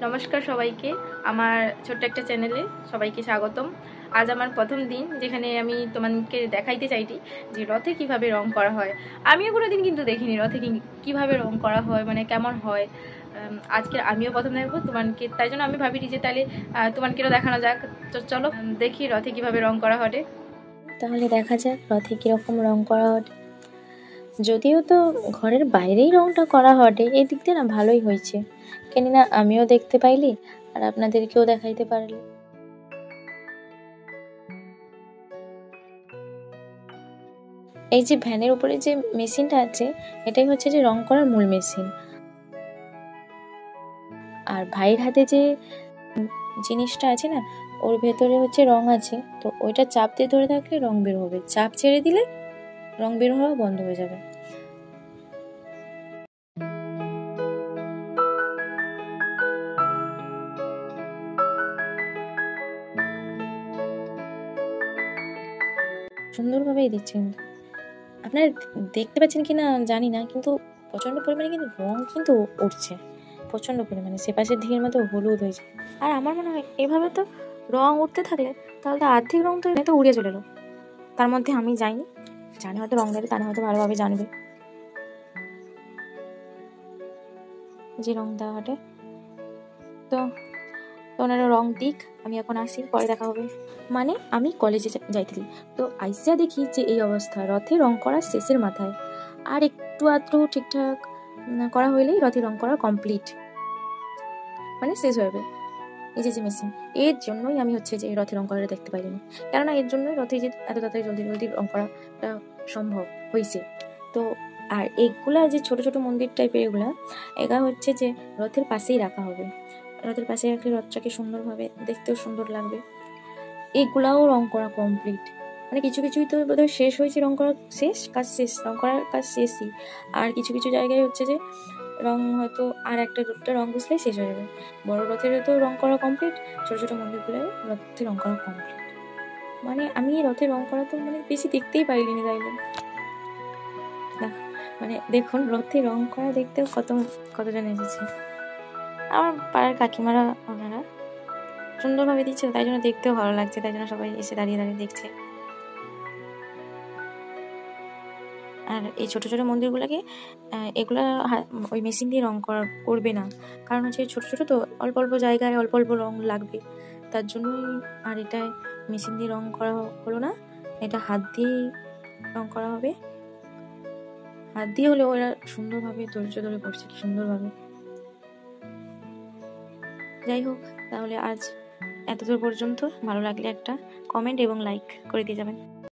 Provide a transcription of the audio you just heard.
নমস্কার সবাইকে, আমার ছোট্ট একটা চ্যানেলে সবাইকে স্বাগতম। আজ আমার প্রথম দিন, যেখানে আমি তোমাদেরকে দেখাইতে চাইছি যে রথে কিভাবে রং করা হয়। আমিও কোনোদিন কিন্তু দেখিনি রথে কিভাবে রং করা হয়, মানে কেমন হয়। আজকে আমিও প্রথম দেখবো তোমাকে, তাই জন্য আমি ভাবি যে তাহলে তোমাকেও দেখানো যাক। তো চলো দেখি রথে কিভাবে রং করা হয়। তাহলে দেখা যাক রথে কিরকম রং করা হয়। যদিও তো ঘরের বাইরেই রংটা করা হয়, এই দিক দিয়ে না ভালোই হয়েছে, কেননা আমিও দেখতে পাইলি আর আপনাদেরকেও দেখাইতে পারলি। এই যে ভ্যানের উপরে যে মেশিনটা আছে, এটাই হচ্ছে যে রং করার মূল মেশিন। আর ভাইয়ের হাতে যে জিনিসটা আছে না, ওর ভেতরে হচ্ছে রং আছে, তো ওইটা চাপ দিয়ে ধরে থাকলে রং বের হবে, চাপ ছেড়ে দিলে রং বের হওয়া বন্ধ হয়ে যাবে। সুন্দরভাবেই দিচ্ছে, কিন্তু আপনারা দেখতে পাচ্ছেন কি না জানি না, কিন্তু প্রচন্ড পরিমাণে কিন্তু রং কিন্তু উঠছে, প্রচন্ড পরিমাণে সেপাশের দিকের মতো হলুদ হয়েছে। আর আমার মনে হয় এভাবে তো রং উঠতে থাকলে তাহলে তো আর্ধেক রং তো উড়ে চলে এলো। তার মধ্যে আমি যাইনি, জানি হয়তো রং দেবে, তারা হয়তো ভালোভাবে জানবে যে রং দেওয়া হাটে। তো ওনারা রং দিক, আমি এখন আসি, পরে দেখা হবে। মানে আমি কলেজে যাইতেছি, তো আইসিয়া দেখি যে এই অবস্থা, রথে রং করা শেষের মাথায়, আর একটু আধটু ঠিকঠাক করা হইলেই রথে রং করা কমপ্লিট, মানে শেষ হয়ে যাবে। এই যে মেশিন, এর জন্যই আমি হচ্ছে যে রথে রং করাটা দেখতে পাইনি, কেননা এর জন্যই রথে যে এত তাড়াতাড়ি জলদি জলদি রং করাটা সম্ভব হয়েছে। তো আর এগুলা যে ছোট ছোট মন্দির টাইপের এগুলা হচ্ছে যে রথের পাশেই রাখা হবে, রথের পাশে রাখলে রথটাকে সুন্দরভাবে দেখতেও সুন্দর লাগবে। এগুলাও রং করা কমপ্লিট, মানে কিছু কিছুই তো বোধহয় শেষ হয়েছে, রং করা শেষ, কাজ শেষ, রং করার কাজ শেষই। আর কিছু কিছু জায়গায় হচ্ছে যে রং হয়তো আর একটা দুটো রং ঘষলেই শেষ হয়ে যাবে। বড় রথের তো রং করা কমপ্লিট, ছোট ছোট মন্দিরগুলো রথে রং করা কমপ্লিট। মানে আমি রথে রং করা তো মানে বেশি দেখতেই পাইনি তাইলে না, মানে দেখুন রথে রং করা দেখতেও কতজন এসেছে। আমার পাড়ার কাকিমারা, ওনারা সুন্দরভাবে দিচ্ছে, তাই জন্য দেখতেও ভালো লাগছে, তাই জন্য সবাই এসে দাঁড়িয়ে দাঁড়িয়ে দেখছে। আর এই ছোট ছোট মন্দিরগুলোকে এগুলা ওই মেশিন দিয়ে রং করবে না, কারণ হচ্ছে ছোট ছোট তো অল্প অল্প জায়গায় অল্প অল্প রং লাগবে, তার জন্যই। আর এটা মেশিন দিয়ে রং করা হলো না, এটা হাত দিয়েই রং করা হবে। হাত দিয়ে হলে ওরা সুন্দরভাবে ধৈর্য ধরে করছে, কি সুন্দরভাবে। যাই হোক, তাহলে আজ এতদূর পর্যন্ত। ভালো লাগলে একটা কমেন্ট এবং লাইক করে দিয়ে যাবেন।